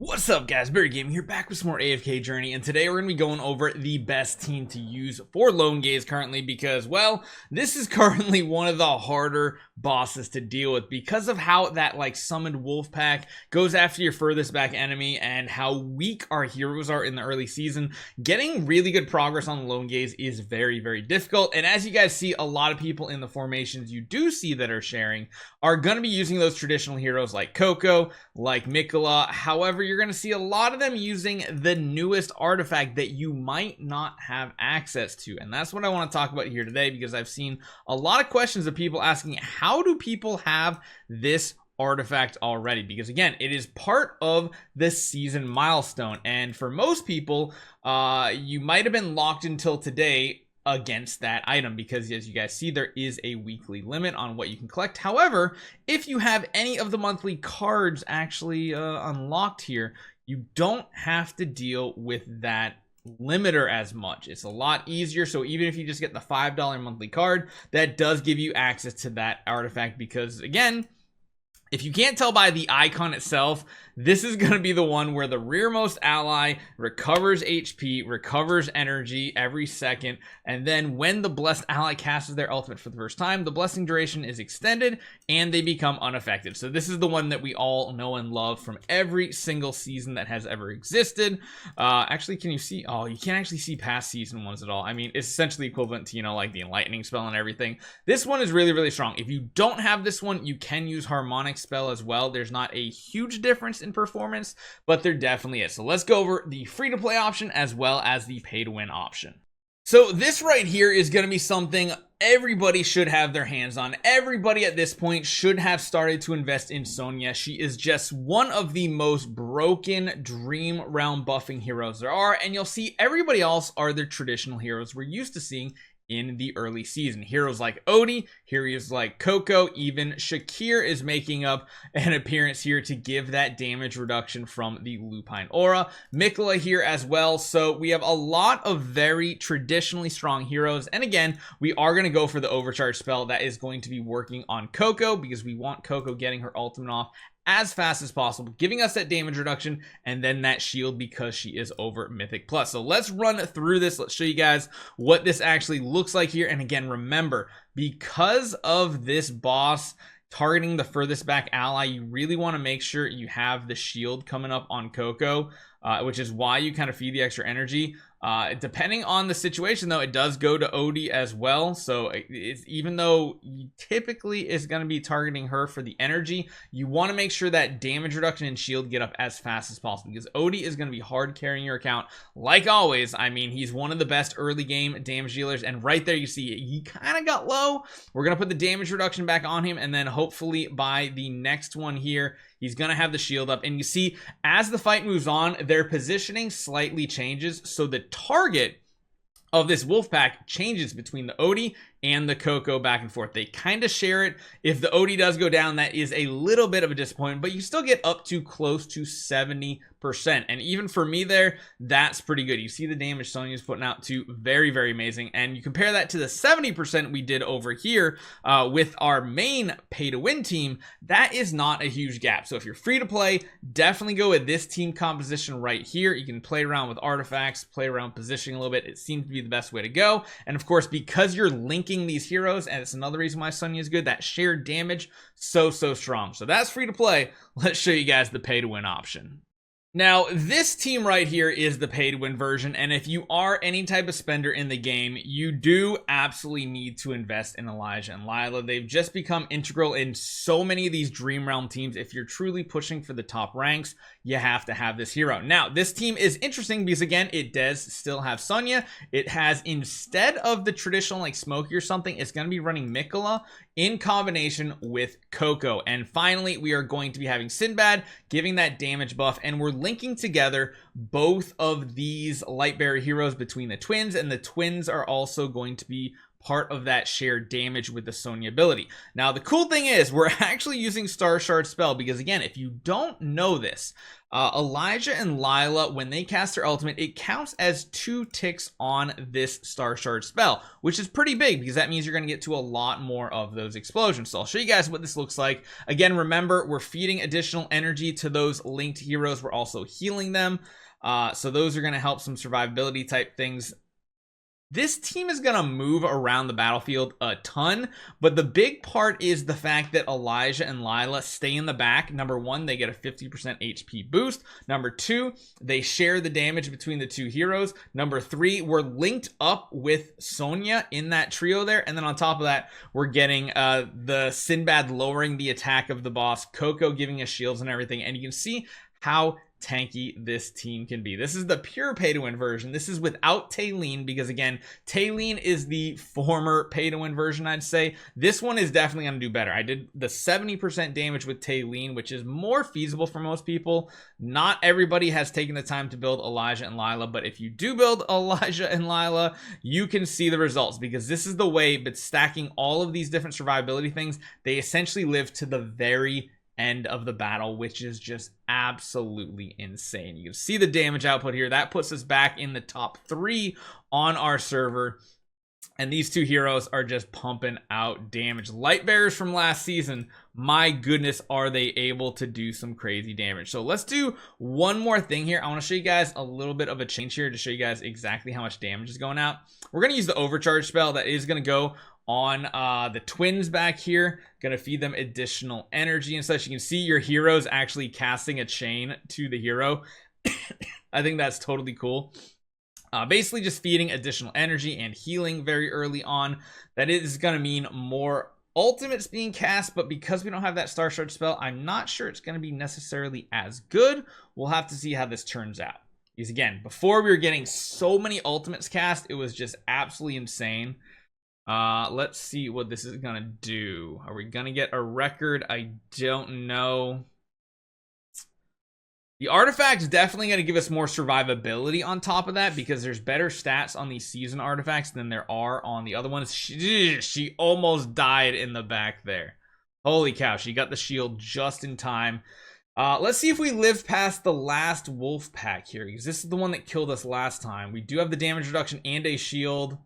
What's up guys, Barry Gaming here, back with some more AFK Journey, and today we're going to be going over the best team to use for lone gaze currently because, well, this is currently one of the harder bosses to deal with because of how that summoned Wolfpack goes after your furthest back enemy and how weak our heroes are in the early season. Getting really good progress on lone gaze is very difficult, and as you guys see, a lot of people in the formations you do see that are sharing are going to be using those traditional heroes like Coco, like Mikola. However, you're going to see a lot of them using the newest artifact that you might not have access to, and that's what I want to talk about here today because I've seen a lot of questions of people asking, how do people have this artifact already? Because again, it is part of the season milestone, and for most people, you might have been locked until today against that item because, as you guys see, there is a weekly limit on what you can collect. However, if you have any of the monthly cards actually unlocked here, you don't have to deal with that limiter as much. It's a lot easier. So even if you just get the $5 monthly card, that does give you access to that artifact because, again, if you can't tell by the icon itself, this is going to be the one where the rearmost ally recovers HP, recovers energy every second, and then when the blessed ally casts their ultimate for the first time, the blessing duration is extended and they become unaffected. So this is the one that we all know and love from every single season that has ever existed. Actually, can you see? Oh, you can't actually see past season ones at all. I mean, it's essentially equivalent to, like the enlightening spell and everything. This one is really strong. If you don't have this one, you can use harmonic spell as well. There's not a huge difference in performance, but there definitely is. So let's go over the free to play option as well as the pay to win option. So this right here is going to be something everybody should have their hands on. Everybody at this point should have started to invest in Sonya. She is just one of the most broken dream realm buffing heroes there are, and you'll see everybody else are the traditional heroes we're used to seeing in the early season. Heroes like Odie, heroes like Coco, even Shakir is making up an appearance here to give that damage reduction from the Lupine Aura. Mikola here as well. So we have a lot of very traditionally strong heroes, and again, we are going to go for the overcharge spell that is going to be working on Coco because we want Coco getting her ultimate off as fast as possible, giving us that damage reduction and then that shield because she is over Mythic Plus. So let's run through this. Let's show you guys what this actually looks like here. And again, remember, because of this boss targeting the furthest back ally, you really want to make sure you have the shield coming up on Coco, which is why you kind of feed the extra energy. Depending on the situation though, it does go to Odie as well. So it's, even though you typically is going to be targeting her for the energy, you want to make sure that damage reduction and shield get up as fast as possible because Odie is going to be hard carrying your account like always. I mean, he's one of the best early game damage dealers, and right there you see he kind of got low. We're going to put the damage reduction back on him, and then hopefully by the next one here, he's going to have the shield up. And you see, as the fight moves on, their positioning slightly changes. So the target of this Wolfpack changes between the Odie and the Coco back and forth. They kind of share it. If the Odie does go down, that is a little bit of a disappointment, but you still get up to close to 70%. And even for me there, that's pretty good. You see the damage Sonya's putting out to very amazing. And you compare that to the 70% we did over here with our main pay to win team, that is not a huge gap. So if you're free to play, definitely go with this team composition right here. You can play around with artifacts, play around positioning a little bit. It seems to be the best way to go. And of course, because you're linking these heroes, and it's another reason why Sonya is good, that shared damage so strong. So that's free to play. Let's show you guys the pay to win option. Now, this team right here is the pay to win version, and if you are any type of spender in the game, you do absolutely need to invest in Elijah and Lila. They've just become integral in so many of these Dream Realm teams. If you're truly pushing for the top ranks, you have to have this hero. Now, this team is interesting because, again, it does still have Sonya. It has, instead of the traditional like Smokey or something, it's going to be running Mikola in combination with Coco. And finally, we are going to be having Sinbad giving that damage buff, and we're linking together both of these Lightbearer heroes between the twins, and the twins are also going to be part of that shared damage with the Sonya ability. Now, the cool thing is we're actually using Star Shard spell because, again, if you don't know this, Elijah and Lila, when they cast their ultimate, it counts as 2 ticks on this Star Shard spell, which is pretty big because that means you're going to get to a lot more of those explosions. So I'll show you guys what this looks like. Again, remember, we're feeding additional energy to those linked heroes. We're also healing them. So those are going to help some survivability type things. This team is going to move around the battlefield a ton, but the big part is the fact that Elijah and Lila stay in the back. Number 1, they get a 50% HP boost. Number 2, they share the damage between the 2 heroes. Number 3, we're linked up with Sonya in that trio there. And then on top of that, we're getting the Sinbad lowering the attack of the boss, Coco giving us shields and everything. And you can see how tanky this team can be. This is the pure pay to win version. This is without Taylene because, again, Taylene is the former pay to win version, I'd say. This one is definitely going to do better. I did the 70% damage with Taylene, which is more feasible for most people. Not everybody has taken the time to build Elijah and Lila, but if you do build Elijah and Lila, you can see the results because this is the way, but stacking all of these different survivability things, they essentially live to the very end of the battle, which is just absolutely insane. You can see the damage output here. That puts us back in the top 3 on our server, and these 2 heroes are just pumping out damage. Light bearers from last season, my goodness, are they able to do some crazy damage. So let's do one more thing here. I want to show you guys a little bit of a change here to show you guys exactly how much damage is going out. We're going to use the overcharge spell that is going to go on the twins back here, gonna feed them additional energy and such. You can see your heroes actually casting a chain to the hero. I think that's totally cool. Basically just feeding additional energy and healing very early on. That is gonna mean more ultimates being cast, but because we don't have that Star Shard spell, I'm not sure it's gonna be necessarily as good. We'll have to see how this turns out. Because again, before we were getting so many ultimates cast, it was just absolutely insane. Let's see what this is gonna do. Are we gonna get a record? I don't know. The artifact is definitely gonna give us more survivability on top of that because there's better stats on these season artifacts than there are on the other ones. She almost died in the back there. Holy cow, she got the shield just in time. Let's see if we live past the last WOLFPACK here, because this is the one that killed us last time. We do have the damage reduction and a shield.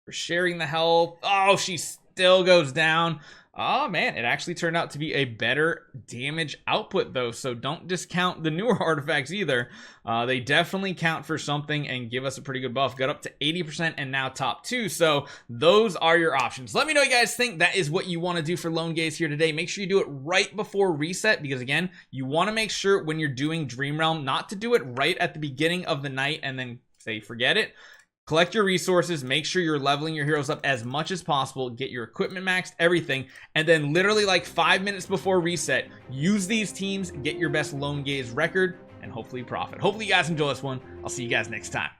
We're sharing the health. Oh, she still goes down. Oh man, it actually turned out to be a better damage output though, so don't discount the newer artifacts either. They definitely count for something and give us a pretty good buff. Got up to 80% and now top 2, so those are your options. Let me know what you guys think. That is what you want to do for Lone Gaze here today. Make sure you do it right before reset because, again, you want to make sure when you're doing Dream Realm not to do it right at the beginning of the night and then say forget it. Collect your resources, make sure you're leveling your heroes up as much as possible, get your equipment maxed, everything, and then literally like 5 minutes before reset, use these teams, get your best Lone Gaze record, and hopefully profit. Hopefully you guys enjoy this one. I'll see you guys next time.